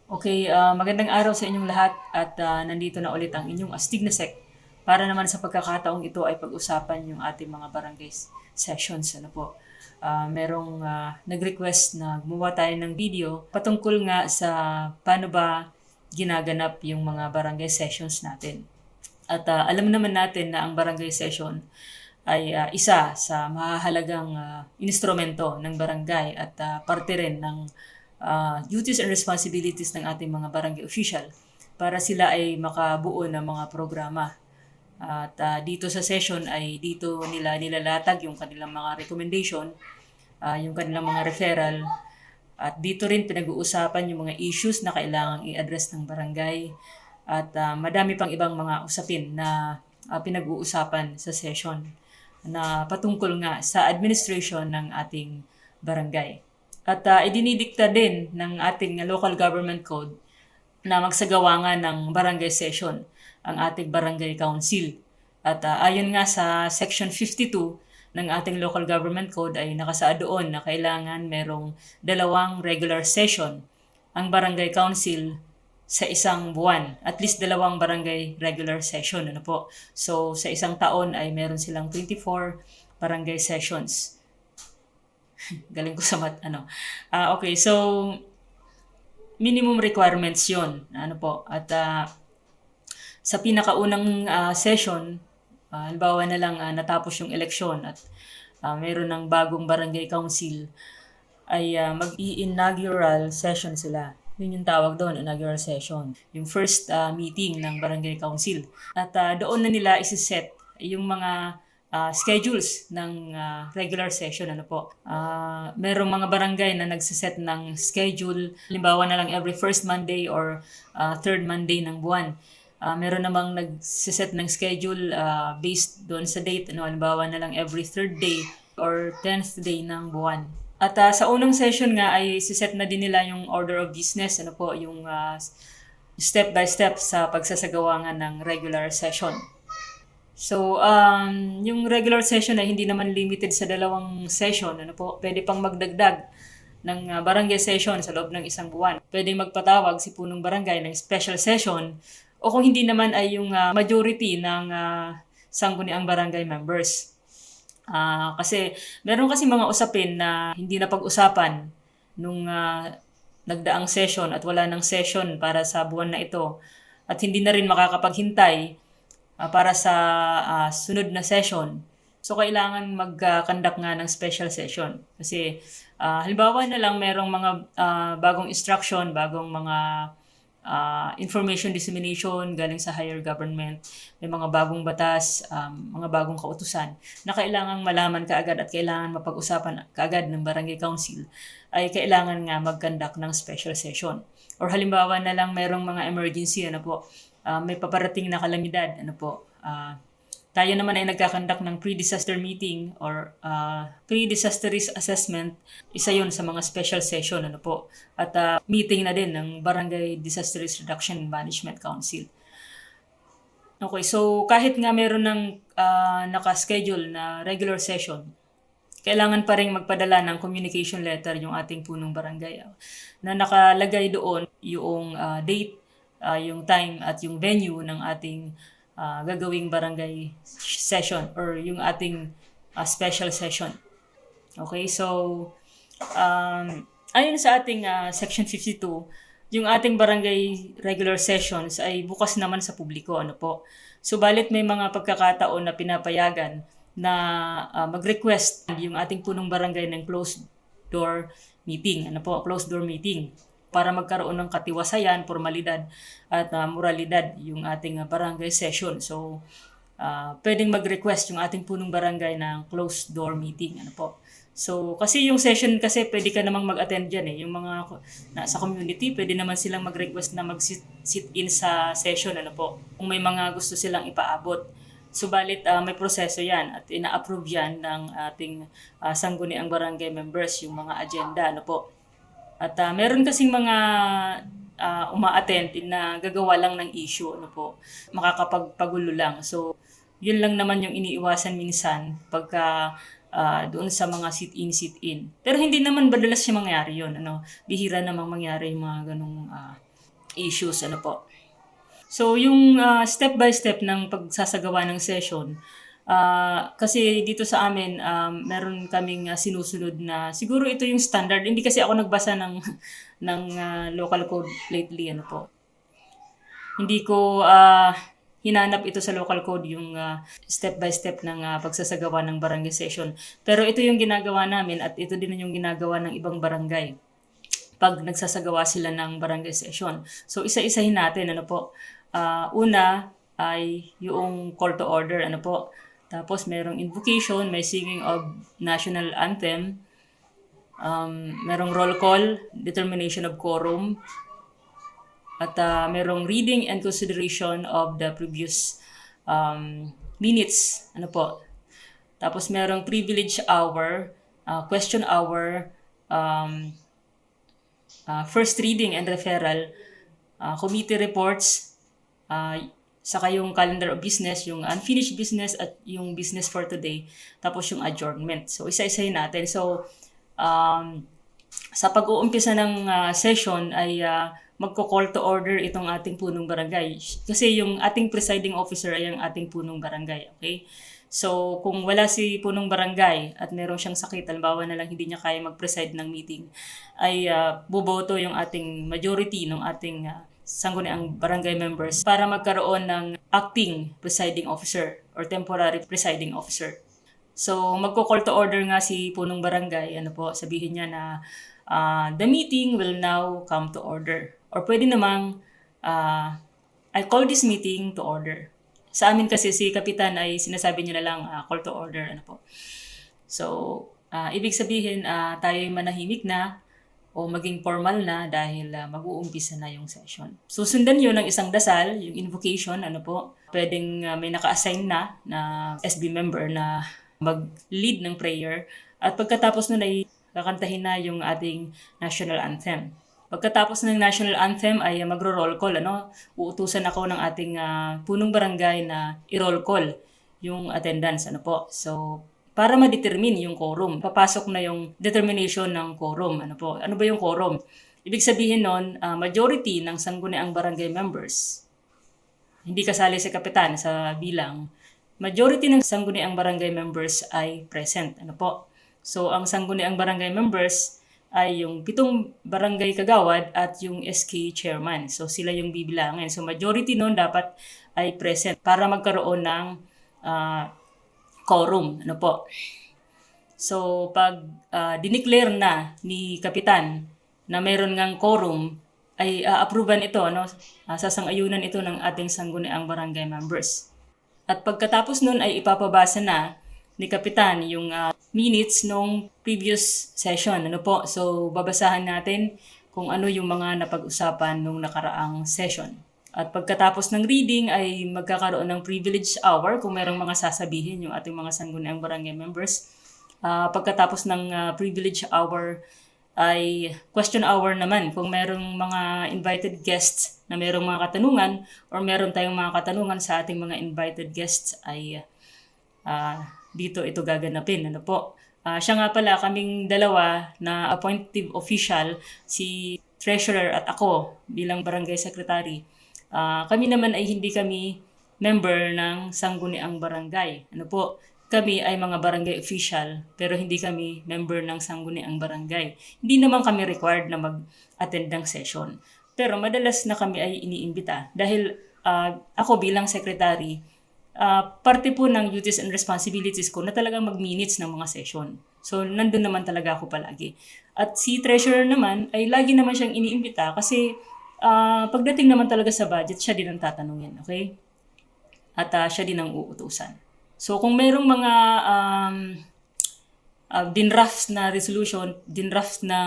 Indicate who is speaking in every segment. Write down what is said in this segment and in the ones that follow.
Speaker 1: Okay, magandang araw sa inyong lahat at nandito na ulit ang inyong astig na sec para naman sa pagkakataong ito ay pag-usapan yung ating mga barangay sessions. Ano po? Merong nag-request na gumawa tayo ng video patungkol nga sa paano ba ginaganap yung mga barangay sessions natin. At alam naman natin na ang barangay session ay isa sa mahahalagang instrumento ng barangay at parte rin ng duties and responsibilities ng ating mga barangay official para sila ay makabuo ng mga programa. At dito sa session ay dito nila nilalatag yung kanilang mga recommendation, yung kanilang mga referral, at dito rin pinag-uusapan yung mga issues na kailangang i-address ng barangay at madami pang ibang mga usapin na pinag-uusapan sa session na patungkol nga sa administration ng ating barangay. At idinidikta din ng ating local government code na magsagawa nga ng barangay session ang ating barangay council. At ayon nga sa section 52 ng ating local government code ay nakasaad doon na kailangan merong 2 regular session ang barangay council sa isang buwan. At least 2 barangay regular session. Ano po? So sa isang taon ay meron silang 24 barangay sessions. Galing ko sa okay, so minimum requirements 'yon. Ano po? At sa pinakaunang session, halimbawa na lang natapos yung eleksyon at meron ng bagong barangay council, ay mag-i-inaugural session sila. Yun yung tawag doon, inaugural session. Yung first meeting ng barangay council. At doon na nila isiset yung mga schedules ng regular session. Ano po? Merong mga barangay na nagsiset ng schedule. Halimbawa na lang every first Monday or third Monday ng buwan. Meron namang nagsiset ng schedule based doon sa date. Ano, halimbawa na lang every third day or 10th day ng buwan. At sa unang session nga ay siset na din nila yung order of business, ano po, yung step by step sa pagsasagawa nga ng regular session. So, yung regular session ay hindi naman limited sa 2 session, ano po, pwede pang magdagdag ng barangay session sa loob ng isang buwan. Pwede magpatawag si punong barangay ng special session o kung hindi naman ay yung majority ng sangguniang barangay members. Kasi meron kasi mga usapin na hindi na pag-usapan nung nagdaang session at wala ng session para sa buwan na ito at hindi na rin makakapaghintay para sa sunod na session. So, kailangan mag-conduct nga ng special session. Kasi, halimbawa na lang merong mga bagong instruction, bagong mga information dissemination galing sa higher government, may mga bagong batas, mga bagong kautusan na kailangang malaman kaagad at kailangan mapag-usapan kaagad ng barangay council, ay kailangan nga mag-conduct ng special session. Or halimbawa na lang merong mga emergency, ano po, may paparating na kalamidad, ano po, tayo naman ay nagkakandak ng pre-disaster meeting or pre-disaster risk assessment. Isa yon sa mga special session, ano po. At meeting na din ng Barangay Disaster Risk Reduction and Management Council. Okay, so kahit nga meron ng nakaschedule na regular session, kailangan pa rin magpadala ng communication letter yung ating punong barangay na nakalagay doon yung date, yung time at yung venue ng ating gagawing barangay session or yung ating special session. Okay, so ayon sa ating section 52, yung ating barangay regular sessions ay bukas naman sa publiko, ano po. Subalit may mga pagkakataon na pinapayagan na mag-request yung ating punong barangay ng closed door meeting, ano po, closed door meeting para magkaroon ng katiwasayan, formalidad at moralidad yung ating barangay session. So, pwedeng mag-request yung ating punong barangay ng closed door meeting, ano po. So, kasi yung session kasi pwede ka namang mag-attend dyan eh. Yung mga sa community, pwede naman silang mag-request na mag-sit-in sa session, ano po. Kung may mga gusto silang ipaabot. Subalit may proseso yan at ina-approve yan ng ating sangguniang barangay members, yung mga agenda, ano po. At meron kasing mga uma-attend na gagawa lang ng issue, ano po, makakapagpagulo lang. So, yun lang naman yung iniiwasan minsan pagka doon sa mga sit-in, sit-in. Pero hindi naman madalas siya mangyari yun. Ano? Bihira namang mangyari yung mga ganong issues. Ano po. So, yung step by step ng pagsasagawa ng session, kasi dito sa amin, meron kaming sinusunod na, siguro ito yung standard. Hindi kasi ako nagbasa ng, ng local code lately. Ano po. Hindi ko hinanap ito sa local code yung step by step ng pagsasagawa ng barangay session. Pero ito yung ginagawa namin at ito din yung ginagawa ng ibang barangay pag nagsasagawa sila ng barangay session. So, isa-isahin natin. Ano po. Una ay yung call to order. Ano po. Tapos, merong invocation, may singing of national anthem, merong roll call, determination of quorum, at merong reading and consideration of the previous minutes. Ano po. Tapos merong privilege hour, question hour, first reading and referral, committee reports, saka yung calendar of business, yung unfinished business at yung business for today, tapos yung adjournment. So, isa-isahin natin. So, sa pag-uumpisa ng session ay magko-call to order itong ating punong barangay. Kasi yung ating presiding officer ay ang ating punong barangay. Okay? So, kung wala si punong barangay at meron siyang sakit, halimbawa na lang hindi niya kaya mag-preside ng meeting, ay buboto yung ating majority ng ating sangguniang barangay members para magkaroon ng acting presiding officer or temporary presiding officer. So, magko-call to order nga si punong barangay, ano po, sabihin niya na the meeting will now come to order. Or pwede namang, I call this meeting to order. Sa amin kasi si Kapitan ay sinasabi niya na lang, call to order. Ano po. So, ibig sabihin, tayo ay manahimik na o maging formal na dahil mag-uumpisa na yung session. Susundan yun ng isang dasal, yung invocation, ano po. Pwedeng may naka-assign na SB member na mag-lead ng prayer. At pagkatapos nun ay kakantahin na yung ating national anthem. Pagkatapos ng national anthem ay magro-roll call. Ano? Uutusan ako ng ating punong barangay na i-roll call yung attendance. Ano po? So, para ma-determine yung quorum, papasok na yung determination ng quorum. Ano po? Ano ba yung quorum? Ibig sabihin nun, majority ng sangguniang barangay members, hindi kasali si Kapitan sa bilang, majority ng sangguniang barangay members ay present. Ano po? So, ang sangguniang barangay members ay yung 7 barangay kagawad at yung SK chairman. So, sila yung bibilangin. So, majority nun dapat ay present para magkaroon ng quorum. Ano po? So, pag dineclare na ni Kapitan na mayroon ngang quorum, ay approvean ito, no? Sasang-ayunan ito ng ating sangguniang barangay members. At pagkatapos nun ay ipapabasa na ni Kapitan yung minutes nung previous session. Ano po? So, babasahan natin kung ano yung mga napag-usapan nung nakaraang session. At pagkatapos ng reading ay magkakaroon ng privilege hour kung merong mga sasabihin yung ating mga sangguniang barangay members. Pagkatapos ng privilege hour ay question hour naman kung merong mga invited guests na merong mga katanungan or meron tayong mga katanungan sa ating mga invited guests ay dito ito gaganapin. Ano po? Siya nga pala, kaming dalawa na appointive official, si treasurer at ako bilang barangay secretary. Kami naman ay hindi kami member ng sangguniang barangay. Ano po? Kami ay mga barangay official pero hindi kami member ng sangguniang barangay. Hindi naman kami required na mag-attend ng session. Pero madalas na kami ay iniimbita dahil ako bilang secretary, parte po ng duties and responsibilities ko na talagang mag-minutes ng mga session. So, nandun naman talaga ako palagi. At si treasurer naman ay lagi naman siyang iniimbita kasi pagdating naman talaga sa budget, siya din ang tatanungin. Okay? At siya din ang uutusan. So, kung mayroong mga dinraft na resolution, dinraft na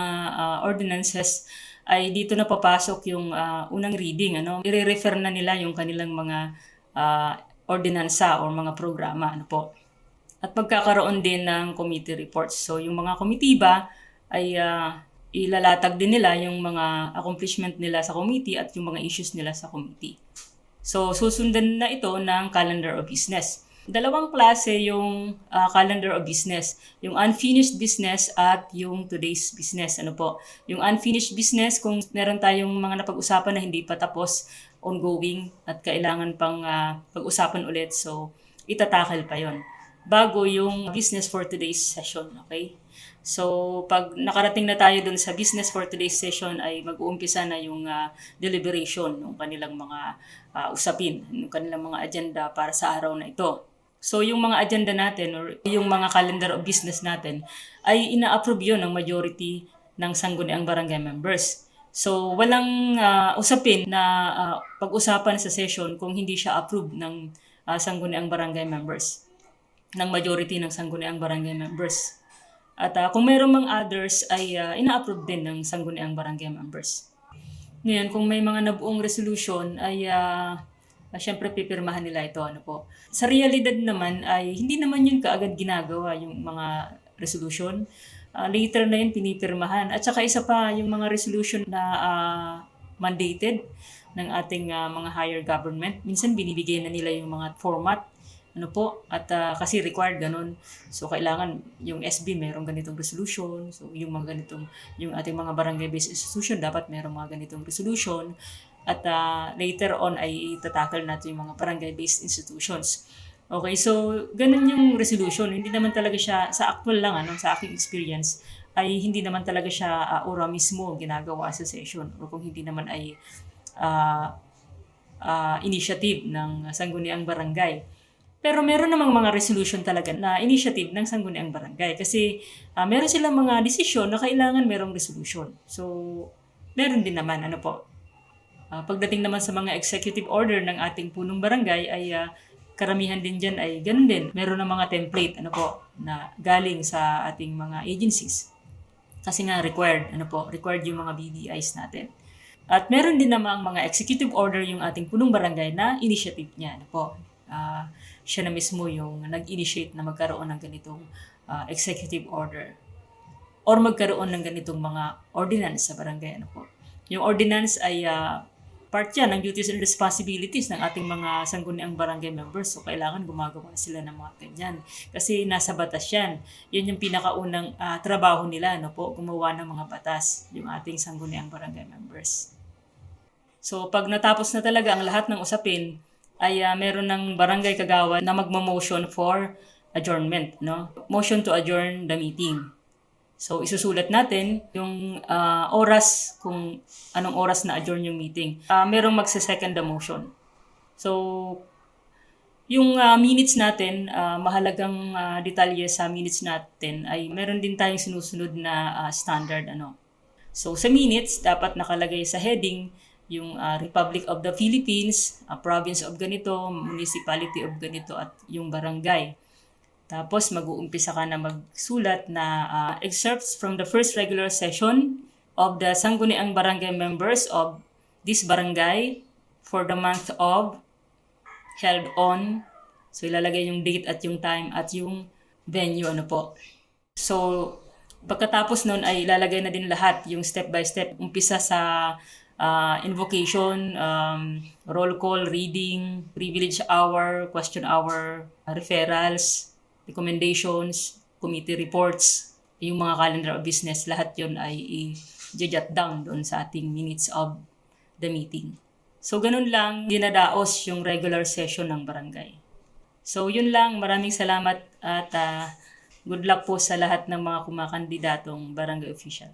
Speaker 1: ordinances, ay dito na papasok yung unang reading. Ano? I-refer na nila yung kanilang mga ordinansa o mga programa. Ano po? At pagkakaroon din ng committee reports. So, yung mga komitiba ay ilalatag din nila yung mga accomplishment nila sa committee at yung mga issues nila sa committee. So, susundan na ito ng calendar of business. Dalawang klase yung calendar of business. Yung unfinished business at yung today's business. Ano po? Yung unfinished business, kung meron tayong mga napag-usapan na hindi pa tapos, ongoing at kailangan pang pag-usapan ulit. So, itatakal pa yon bago yung business for today's session. Okay? So, pag nakarating na tayo dun sa business for today's session ay mag-uumpisa na yung deliberation ng kanilang mga usapin, ng kanilang mga agenda para sa araw na ito. So, yung mga agenda natin or yung mga calendar of business natin ay ina-approve yun ng majority ng sangguniang barangay members. So, walang usapin na pag-usapan sa session kung hindi siya approved ng sangguniang barangay members, ng majority ng sangguniang barangay members. At kung mayroong mga others ay ina-approve din ng sangguniang barangay members. Ngayon, kung may mga nabuong resolution ay syempre pipirmahan nila ito. Ano po. Sa realidad naman ay hindi naman yun kaagad ginagawa yung mga resolution. Later na yun pinipirmahan. At saka isa pa yung mga resolution na mandated ng ating mga higher government. Minsan binibigay na nila yung mga format. Ano po, at kasi required ganun. So, kailangan yung SB merong ganitong resolution. So, yung mga ganitong, yung ating mga barangay-based institution, dapat merong mga ganitong resolution. At later on ay itatakal natin yung mga barangay-based institutions. Okay, so, ganun yung resolution. Hindi naman talaga siya, sa actual lang, sa aking experience, ay hindi naman talaga siya ora mismo ginagawa sa session. O kung hindi naman ay initiative ng sangguniang barangay. Pero meron namang mga resolution talaga na initiative ng sangguniang barangay kasi meron silang mga desisyon na kailangan merong resolution. So, meron din naman, pagdating naman sa mga executive order ng ating punong barangay ay karamihan din dyan ay ganun din. Meron ng mga template, na galing sa ating mga agencies. Kasi nga required yung mga BDIs natin. At meron din namang mga executive order yung ating punong barangay na initiative niya, siya na mismo yung nag-initiate na magkaroon ng ganitong executive order or magkaroon ng ganitong mga ordinance sa barangay. Yung ordinance ay part yan ng duties and responsibilities ng ating mga sangguniang barangay members. So, kailangan gumagawa sila ng mga ganyan. Kasi nasa batas yan. Yan yung pinakaunang trabaho nila, gumawa ng mga batas, yung ating sangguniang barangay members. So, pag natapos na talaga ang lahat ng usapin, ay meron ng barangay kagawad na magmo-motion for adjournment, Motion to adjourn the meeting. So, isusulat natin yung oras, kung anong oras na adjourn yung meeting. Merong magse-second the motion. So, yung minutes natin, mahalagang detalye sa minutes natin ay meron din tayong sinusunod na standard, So, sa minutes, dapat nakalagay sa heading yung Republic of the Philippines, province of ganito, municipality of ganito, at yung barangay. Tapos mag-uumpisa ka na magsulat na excerpts from the first regular session of the sangguniang barangay members of this barangay for the month of held on. So ilalagay yung date at yung time at yung venue, So pagkatapos nun ay ilalagay na din lahat yung step by step. Umpisa sa invocation, roll call, reading, privilege hour, question hour, referrals, recommendations, committee reports, yung mga calendar of business, lahat yun ay i-jot down doon sa ating minutes of the meeting. So, ganun lang dinadaos yung regular session ng barangay. So, yun lang. Maraming salamat at good luck po sa lahat ng mga kumakandidatong barangay official.